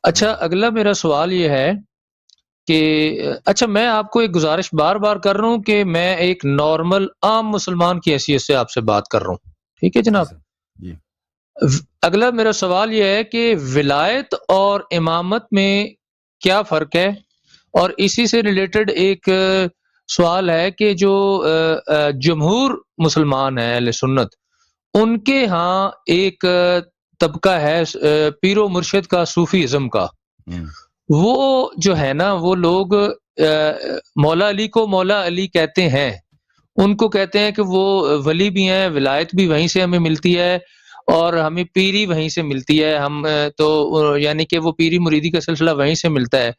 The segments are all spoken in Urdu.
اچھا، اگلا میرا سوال یہ ہے کہ اچھا، میں آپ کو ایک گزارش بار بار کر رہا ہوں کہ میں ایک نارمل عام مسلمان کی حیثیت سے آپ سے بات کر رہا ہوں، ٹھیک ہے جی جناب؟ سر جی اگلا میرا سوال یہ ہے کہ ولایت اور امامت میں کیا فرق ہے؟ اور اسی سے ریلیٹڈ ایک سوال ہے کہ جو جمہور مسلمان ہیں اہل سنت، ان کے ہاں ایک طبقہ ہے پیر و مرشد کا، صوفی ازم کا، وہ جو ہے نا وہ لوگ مولا علی کو مولا علی کہتے ہیں، ان کو کہتے ہیں کہ وہ ولی بھی ہیں، ولایت بھی وہیں سے ہمیں ملتی ہے اور ہمیں پیری وہیں سے ملتی ہے، ہم تو یعنی کہ وہ پیری مریدی کا سلسلہ وہیں سے ملتا ہے،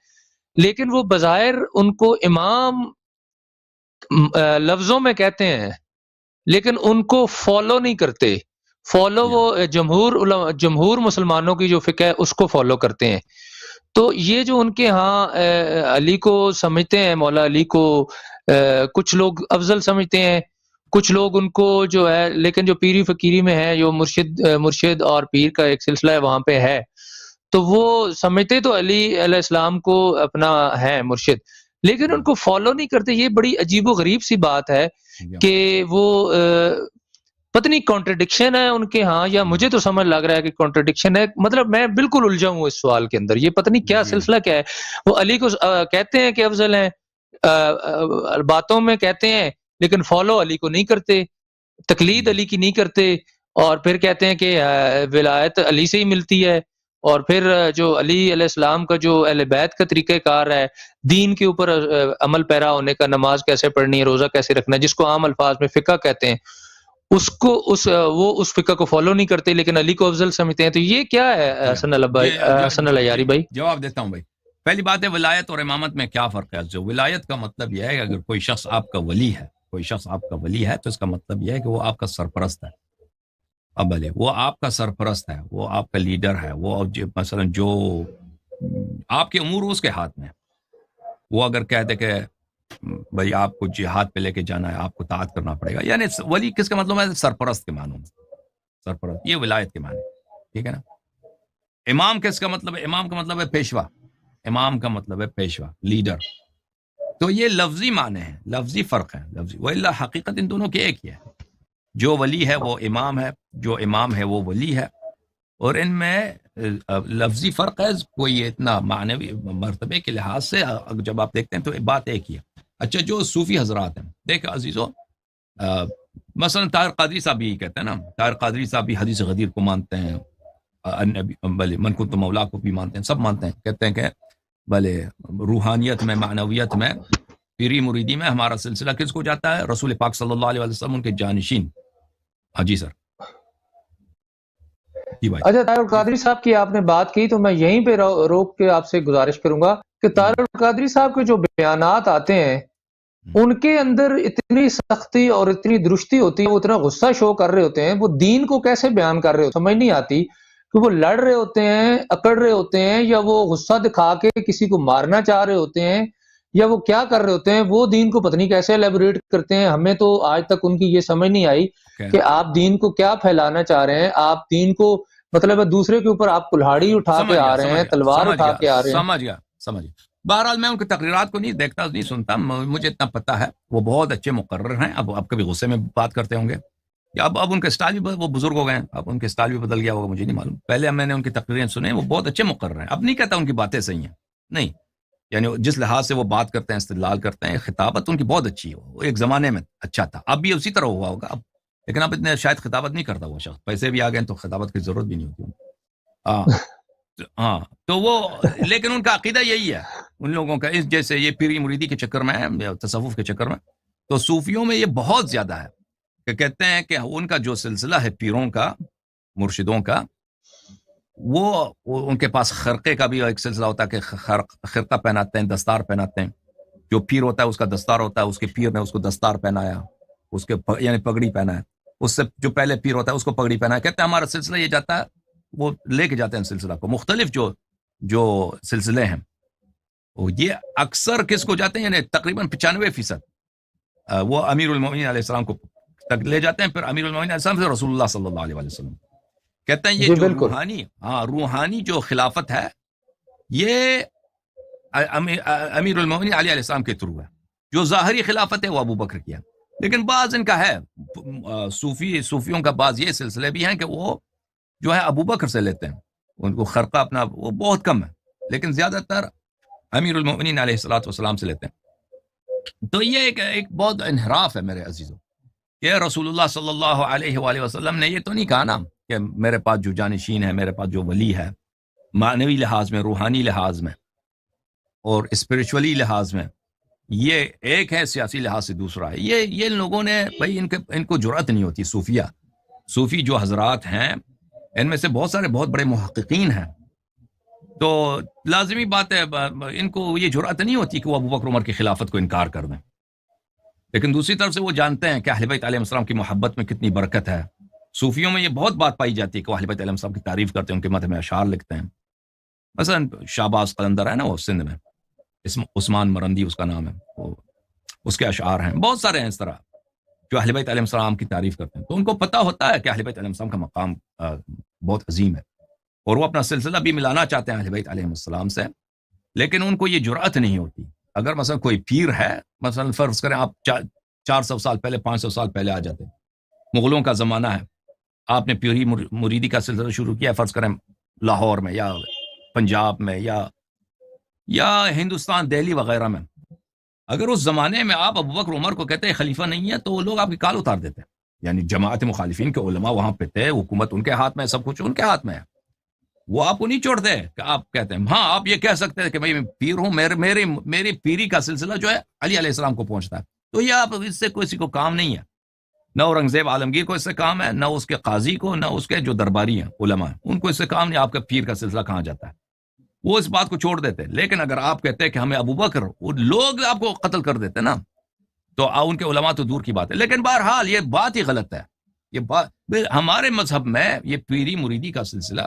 لیکن وہ بظاہر ان کو امام لفظوں میں کہتے ہیں لیکن ان کو فالو نہیں کرتے۔ فالو یا وہ جمہور مسلمانوں کی جو فقہ ہے اس کو فالو کرتے ہیں۔ تو یہ جو ان کے ہاں علی کو سمجھتے ہیں، مولا علی کو کچھ لوگ افضل سمجھتے ہیں، کچھ لوگ ان کو جو ہے، لیکن جو پیری فقیری میں ہے، جو مرشد اور پیر کا ایک سلسلہ ہے وہاں پہ ہے، تو وہ سمجھتے تو علی علیہ السلام کو اپنا ہے مرشد، لیکن ان کو فالو نہیں کرتے۔ یہ بڑی عجیب و غریب سی بات ہے کہ وہ پتہ نہیں کانٹرڈکشن ہے ان کے ہاں، یا مجھے تو سمجھ لگ رہا ہے کہ کانٹرڈکشن ہے، مطلب میں بالکل الجھا ہوں اس سوال کے اندر، یہ پتہ نہیں کیا سلسلہ کیا ہے۔ وہ علی کو کہتے ہیں کہ افضل ہیں، باتوں میں کہتے ہیں لیکن فالو علی کو نہیں کرتے، تقلید علی کی نہیں کرتے، اور پھر کہتے ہیں کہ ولایت علی سے ہی ملتی ہے، اور پھر جو علی علیہ السلام کا جو اہل بیت کا طریقہ کار ہے، دین کے اوپر عمل پیرا ہونے کا، نماز کیسے پڑھنی ہے، روزہ کیسے رکھنا ہے، جس کو عام الفاظ میں فقہ کہتے ہیں، وہ اس فقہ کو فالو نہیں کرتے لیکن علی کو افضل سمجھتے ہیں۔ تو یہ کیا ہے حسن العیاری بھائی؟ جواب دیتا ہوں بھائی۔ پہلی بات ہے ولایت اور امامت میں کیا فرق ہے۔ جو ولایت کا مطلب یہ ہے کہ اگر کوئی شخص آپ کا ولی ہے، کوئی شخص آپ کا ولی ہے، تو اس کا مطلب یہ ہے کہ وہ آپ کا سرپرست ہے۔ اب بھلے وہ آپ کا سرپرست ہے، وہ آپ کا لیڈر ہے، وہ مثلا جو آپ کے امور اس کے ہاتھ میں، وہ اگر کہتے کہ بھائی آپ کو جہاد پہ لے کے جانا ہے، آپ کو طاعت کرنا پڑے گا، یعنی ولی کس کا مطلب ہے؟ سرپرست کے معنوں میں، سرپرست، یہ ولایت کے معنی، ٹھیک ہے نا۔ امام کس کا مطلب ہے؟ امام کا مطلب ہے پیشوا، امام کا مطلب ہے پیشوا، لیڈر۔ تو یہ لفظی معنی ہے، لفظی فرق ہے، لفظی، وإلا حقیقت ان دونوں کی ایک ہی ہے۔ جو ولی ہے وہ امام ہے، جو امام ہے وہ ولی ہے، اور ان میں لفظی فرق ہے، کوئی اتنا معنوی مرتبے کے لحاظ سے جب آپ دیکھتے ہیں تو بات ایک ہی ہے۔ اچھا، جو صوفی حضرات ہیں، دیکھ عزیزو، مثلا طاہر قادری صاحب بھی کہتے ہیں نا، طاہر قادری صاحب بھی حدیث غدیر کو مانتے ہیں، بھلے من کنت مولا کو بھی مانتے ہیں، سب مانتے ہیں، کہتے ہیں کہ بھلے روحانیت میں، معنویت میں، پیری مریدی میں ہمارا سلسلہ کس کو جاتا ہے؟ رسول پاک صلی اللہ علیہ وسلم، ان کے جانشین۔ ہاں جی سر، جی بھائی۔ اچھا، طاہر القادری صاحب کی آپ نے بات کی تو میں یہیں پہ روک کے آپ سے گزارش کروں گا کہ طاہر القادری صاحب کے جو بیانات آتے ہیں ان کے اندر اتنی سختی اور اتنی درستی ہوتی ہے، وہ اتنا غصہ شو کر رہے ہوتے ہیں، وہ دین کو کیسے بیان کر رہے ہوتے ہیں سمجھ نہیں آتی، کہ وہ لڑ رہے ہوتے ہیں، اکڑ رہے ہوتے ہیں، یا وہ غصہ دکھا کے کسی کو مارنا چاہ رہے ہوتے ہیں، یا وہ کیا کر رہے ہوتے ہیں، وہ دین کو پتہ نہیں کیسے ایلیبوریٹ کرتے ہیں۔ ہمیں تو آج تک ان کی یہ سمجھ نہیں آئی کہ آپ دین کو کیا پھیلانا چاہ رہے ہیں، آپ دین کو مطلب ہے دوسرے کے اوپر آپ کلہاڑی اٹھا کے آ رہے ہیں، تلوار اٹھا کے آ رہے ہیں۔ سمجھ گیا۔ بہرحال میں ان کی تقریرات کو نہیں دیکھتا، نہیں سنتا، مجھے اتنا پتہ ہے وہ بہت اچھے مقرر ہیں۔ اب کبھی غصے میں بات کرتے ہوں گے، یا اب ان کا اسٹائل بھی، وہ بزرگ ہو گئے ہیں، اب ان کے اسٹائل بھی بدل گیا ہوگا، مجھے نہیں معلوم۔ پہلے میں نے ان کی تقریریں سنے، وہ بہت اچھے مقرر ہیں۔ اب نہیں کہتا ان کی باتیں صحیح ہیں، نہیں، یعنی جس لحاظ سے وہ بات کرتے ہیں، استدلال کرتے ہیں، خطابت ان کی بہت اچھی ہے، وہ ایک زمانے میں اچھا تھا، اب بھی اسی طرح ہوا ہوگا اب، لیکن اب اتنے شاید خطابت نہیں کرتا وہ شخص، پیسے بھی آ گئے تو خطابت کی ضرورت بھی نہیں ہوتی۔ ہاں، تو وہ، لیکن ان کا عقیدہ یہی ہے ان لوگوں کا، اس جیسے یہ پیری مریدی کے چکر میں ہے، تصوف کے چکر میں، تو صوفیوں میں یہ بہت زیادہ ہے کہ کہتے ہیں کہ ان کا جو سلسلہ ہے پیروں کا، مرشدوں کا، وہ ان کے پاس خرقے کا بھی ایک سلسلہ ہوتا ہے کہ خرقہ پہناتے ہیں، دستار پہناتے ہیں۔ جو پیر ہوتا ہے اس کا دستار ہوتا ہے، اس کے پیر نے اس کو دستار پہنایا، اس کے یعنی پگڑی پہنا ہے، اس سے جو پہلے پیر ہوتا ہے اس کو پگڑی پہنا ہے۔ کہتے ہیں ہمارا سلسلہ یہ جاتا ہے، وہ لے کے جاتے ہیں سلسلہ کو، مختلف جو سلسلے ہیں یہ اکثر کس کو جاتے ہیں، یعنی تقریباً 95% وہ امیر المومنین علیہ السلام کو تک لے جاتے ہیں، پھر امیر المومنین علیہ السلام سے رسول اللہ صلی اللہ علیہ وسلم۔ کہتے ہیں یہ جو روحانی جو خلافت ہے یہ امیر المومنین علی علیہ السلام کے تھرو ہے. جو ظاہری خلافت ہے وہ ابو بکر کیا. لیکن بعض ان کا ہے صوفیوں کا بعض یہ سلسلے بھی ہیں کہ وہ جو ہے ابو بکر سے لیتے ہیں, ان کو خرقہ اپنا وہ بہت کم ہے, لیکن زیادہ تر امیر المومنین علیہ الصلوۃ والسلام سے لیتے ہیں. تو یہ ایک بہت انحراف ہے میرے عزیزوں, کہ رسول اللہ صلی اللہ علیہ وآلہ وسلم نے یہ تو نہیں کہا نا کہ میرے پاس جو جانشین ہے, میرے پاس جو ولی ہے, معنوی لحاظ میں, روحانی لحاظ میں اور اسپرچولی لحاظ میں, یہ ایک ہے, سیاسی لحاظ سے دوسرا ہے. یہ لوگوں نے بھائی ان کو جرأت نہیں ہوتی. صوفی جو حضرات ہیں ان میں سے بہت سارے بہت بڑے محققین ہیں, تو لازمی بات ہے ان کو یہ جرأت نہیں ہوتی کہ وہ ابو بکر عمر کی خلافت کو انکار کر دیں. لیکن دوسری طرف سے وہ جانتے ہیں کہ اہل بیت علیہ السلام کی محبت میں کتنی برکت ہے. صوفیوں میں یہ بہت بات پائی جاتی ہے کہ وہ اہل بیت علیہ السلام کی تعریف کرتے ہیں, ان کے مدح میں اشعار لکھتے ہیں. مثلا شہباز قلندر ہے نا, وہ سندھ میں, عثمان مرندی اس کا نام ہے, اس کے اشعار ہیں. بہت سارے ہیں اس طرح جو اہل بیت علیہ السلام کی تعریف کرتے ہیں. تو ان کو پتہ ہوتا ہے کہ اہل بیت علیہ السلام کا مقام بہت عظیم ہے, اور وہ اپنا سلسلہ بھی ملانا چاہتے ہیں اہل بیت علیہ السلام سے, لیکن ان کو یہ جرأت نہیں ہوتی. اگر مثلا کوئی پیر ہے, مثلا فرض کریں آپ 400 سال پہلے 500 سال پہلے آ جاتے, مغلوں کا زمانہ ہے, آپ نے پیری مریدی کا سلسلہ شروع کیا, فرض کریں لاہور میں یا پنجاب میں یا ہندوستان دہلی وغیرہ میں. اگر اس زمانے میں آپ ابو بکر عمر کو کہتے ہیں خلیفہ نہیں ہے, تو وہ لوگ آپ کی کال اتار دیتے ہیں. یعنی جماعت مخالفین کے علماء وہاں پہ تھے, حکومت ان کے ہاتھ میں, سب کچھ ان کے ہاتھ میں ہے. وہ آپ کو نہیں چھوڑتے کہ آپ کہتے ہیں ہاں آپ یہ کہہ سکتے ہیں کہ میں پیر ہوں, میری پیری کا سلسلہ جو ہے علی علیہ السلام کو پہنچتا ہے. تو یہ آپ اس سے کسی کو کام نہیں ہے, نہ اورنگزیب عالمگیر کو اس سے کام ہے, نہ اس کے قاضی کو, نہ اس کے جو درباری ہیں علماء ہیں, ان کو اس سے کام نہیں آپ کا پیر کا سلسلہ کہاں جاتا ہے. وہ اس بات کو چھوڑ دیتے. لیکن اگر آپ کہتے ہیں کہ ہمیں ابو بکر, لوگ آپ کو قتل کر دیتے نا, تو ان کے علماء تو دور کی بات ہے. لیکن بہرحال یہ بات ہی غلط ہے. یہ بات ہمارے مذہب میں یہ پیری مریدی کا سلسلہ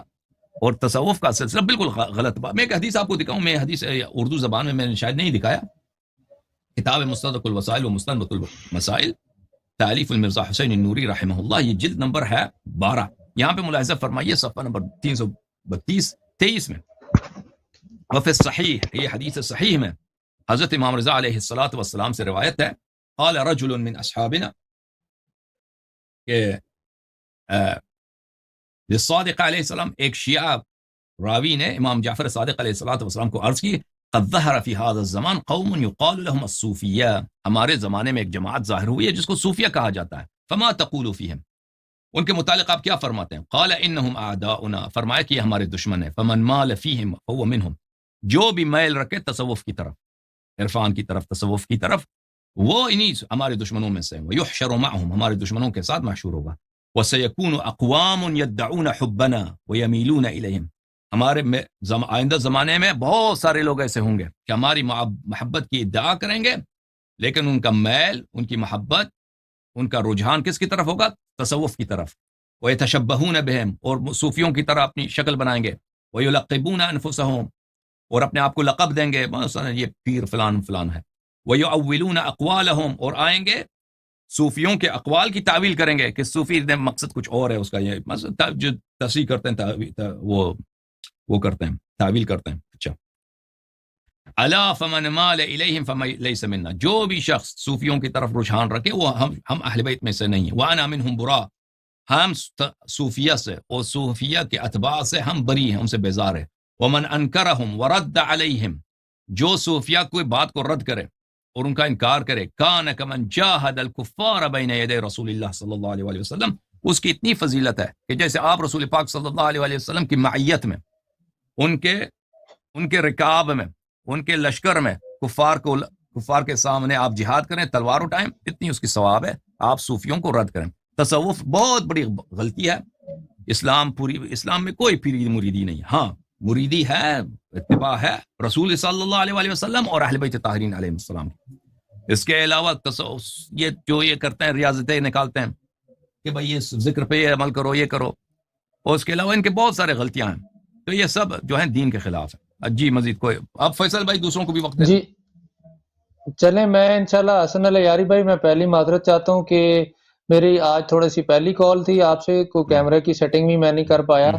اور تصوف کا سلسلہ بالکل غلط بات. میں ایک حدیث آپ کو دکھاؤں, میں حدیث اردو زبان میں نے شاید نہیں دکھایا, کتاب مستدرک الوسائل و مستنبط المسائل تالیف المرزا حسین النوری رحمہ اللہ, یہ جلد نمبر ہے 12. یہاں پہ ملاحظہ فرمائیے صفحہ نمبر 323 میں, وفی الصحیح, یہ حدیث صحیح میں حضرت امام رضا علیہ الصلاۃ والسلام سے روایت ہے, قال رجل من اصحابنا, کہ للصادق علیہ السلام, ایک شیعہ راوی نے امام جعفر صادق علیہ الصلاۃ والسلام کو عرض کی, قد ظہر فی هذا الزمان قوم یقال لهم الصوفیہ, ہمارے زمانے میں ایک جماعت ظاہر ہوئی ہے جس کو صوفیہ کہا جاتا ہے. فما تقول فیہم, ان کے متعلق آپ کیا فرماتے ہیں؟ قال انہم اعداؤنا, فرمایا کہ یہ ہمارے دشمن ہیں. فمن مال فیہم فهو منہم, جو بھی میل رکھے تصوف کی طرف, عرفان کی طرف, تصوف کی طرف, وہ انہی ہمارے دشمنوں میں سے. ویحشر معہم, ہمارے دشمنوں کے ساتھ محشور ہوگا. وسيكون اقوام يدعون حبنا ويميلون اليهم, ہمارے آئندہ زمانے میں بہت سارے لوگ ایسے ہوں گے کہ ہماری محبت کی ادعا کریں گے, لیکن ان کا میل, ان کی محبت, ان کا رجحان کس کی طرف ہوگا؟ تصوف کی طرف. ويتشبهون بهم, اور صوفیوں کی طرح اپنی شکل بنائیں گے. ويلقبون انفسهم, اور اپنے آپ کو لقب دیں گے, مثلا یہ پیر فلان فلان ہے. ويؤولون اقوالهم, اور آئیں گے صوفیوں کے اقوال کی تعویل کریں گے کہ صوفی نے مقصد کچھ اور ہے اس کا, یہ جو تصریح کرتے ہیں وہ کرتے ہیں, تعویل کرتے ہیں. اچھا, الا فمن مال الیہم فلیس منا, جو بھی شخص صوفیوں کی طرف رجحان رکھے وہ ہم اہل بیت میں سے نہیں ہیں. وانا منہم برا, ہم صوفیہ سے اور صوفیہ کے اتباع سے ہم بری ہیں, ان سے بیزار ہیں. ومن انکرہم ورد علیہم, جو صوفیہ کوئی بات کو رد کرے اور ان کا انکار کرے, کان کمن جاہد الکفار بین یدی رسول اللہ صلی اللہ علیہ وسلم, اس کی اتنی فضیلت ہے کہ جیسے آپ رسول پاک صلی اللہ علیہ وسلم کی معیت میں, ان کے رکاب میں, ان کے لشکر میں کفار کے سامنے آپ جہاد کریں, تلوار اٹھائیں, اتنی اس کی ثواب ہے. آپ صوفیوں کو رد کریں. تصوف بہت بڑی غلطی ہے. اسلام میں کوئی پیری مریدی نہیں. ہاں مریدی ہے, اتباع ہے رسول صلی اللہ علیہ وسلم اور اہل بیت طاہرین علیہ السلام. اس کے علاوہ یہ جو یہ کرتے ہیں, ریاضتیں نکالتے ہیں کہ بھائی یہ ذکر پہ یہ عمل کرو, یہ کرو, اور اس کے علاوہ ان کے بہت سارے غلطیاں ہیں. تو یہ سب جو ہیں دین کے خلاف ہے. جی مزید کوئی, اب فیصل بھائی دوسروں کو بھی وقت دیں. جی چلیں, میں انشاءاللہ حسن علی یاری بھائی, میں پہلی معذرت چاہتا ہوں کہ میری آج تھوڑی سی پہلی کال تھی آپ سے, کوئی کیمرے کی سیٹنگ بھی میں نہیں کر پایا,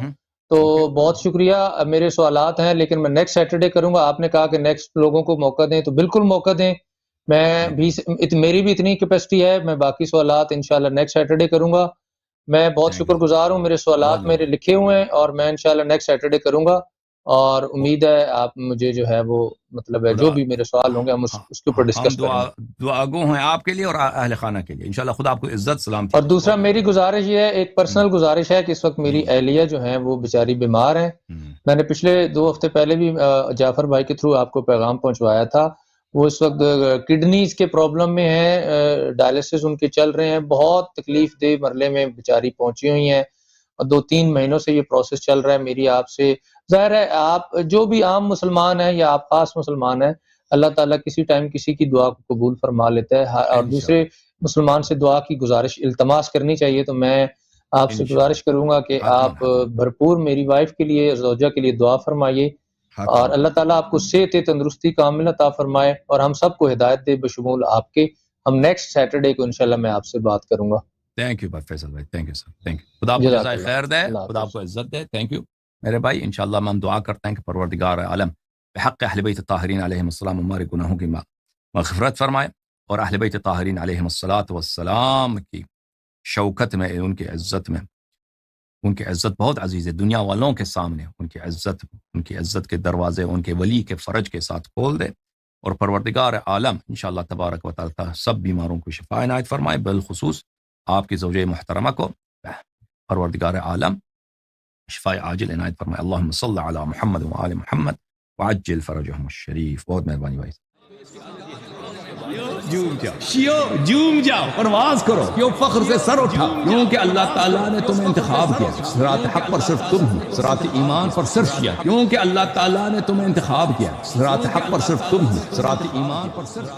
تو اوکے بہت شکریہ. میرے سوالات ہیں لیکن میں نیکسٹ سیٹرڈے کروں گا. آپ نے کہا کہ نیکسٹ لوگوں کو موقع دیں، تو بالکل موقع دیں. میں بھی میری بھی اتنی کیپیسٹی ہے، میں باقی سوالات انشاءاللہ نیکسٹ سیٹرڈے کروں گا. میں بہت شکر گزار ہوں. میرے سوالات میرے لکھے ہوئے ہیں اور میں انشاءاللہ نیکسٹ سیٹرڈے کروں گا، اور امید ہے آپ مجھے جو ہے وہ مطلب ہے جو بھی میرے سوال ہوں گے ہم اس کے اوپر ہم ڈسکس کریں گے. دعا گو ہیں آپ کے لیے اور اہل خانہ کے لیے. انشاءاللہ خدا آپ کو عزت سلامتی. اور دوسرا میری گزارش یہ ہے، ایک پرسنل گزارش ہے کہ اس وقت میری اہلیہ جو ہیں وہ بیچاری بیمار ہیں. میں نے پچھلے 2 ہفتے پہلے بھی جعفر بھائی کے تھرو آپ کو پیغام پہنچوایا تھا. وہ اس وقت کڈنیز کے پرابلم میں ہیں، ڈائلسس ان کے چل رہے ہیں، بہت تکلیف دہ مرحلے میں بیچاری پہنچی ہوئی ہیں، اور 2-3 مہینوں سے یہ پروسیس چل رہا ہے. میری آپ سے ظاہر ہے آپ جو بھی عام مسلمان ہیں یا آپ خاص مسلمان ہیں، اللہ تعالیٰ کسی ٹائم کسی کی دعا کو قبول فرما لیتا ہے، اور دوسرے مسلمان سے دعا کی گزارش التماس کرنی چاہیے. تو میں آپ سے گزارش کروں گا کہ آپ بھرپور میری وائف کے لیے، زوجہ کے لیے دعا فرمائیے، اور اللہ تعالیٰ آپ کو صحت تندرستی کامل عطا فرمائے، اور ہم سب کو ہدایت دے بشمول آپ کے. ہم نیکسٹ سیٹرڈے کو انشاءاللہ میں آپ سے بات کروں گا. تھینک یو فیصل بھائی، thank you sir, thank you. خدا آپ کو جزائے خیر دے، خدا آپ کو عزت دے. تھینک یو میرے بھائی. انشاءاللہ ہم دعا کرتے ہیں کہ پروردگار عالم بحق اہل بیت الطاہرین علیہم السلام ہمارے گناہوں کی مغفرت فرمائے، اور اہل بیت الطاہرین علیہم السلام کی شوکت میں، ان کی عزت میں، ان کی عزت بہت عزیز ہے دنیا والوں کے سامنے. ان کی عزت کے دروازے ان کے ولی کے فرج کے ساتھ کھول دے، اور پروردگار عالم انشاءاللہ تبارک و تعالی سب بیماروں کو شفا عنایت فرمائے، بالخصوص آپ کی زوجہ محترمہ کو پروردگار عالم شفاء عاجل عنایت فرمائے. اللہم صلی علی محمد و آل محمد وعجل فرجہم الشریف. بہت مہربانی بھائی. جوم جاؤ، پرواز کرو، کیوں فخر سے سر اٹھا، کیونکہ اللہ تعالیٰ نے تمہیں انتخاب کیا. صراط حق پر صرف تم ہو، صراط ایمان پر صرف کیا، کیونکہ اللہ تعالیٰ نے تمہیں انتخاب کیا. صراط حق پر صرف تم ہو، صراط ایمان پر صرف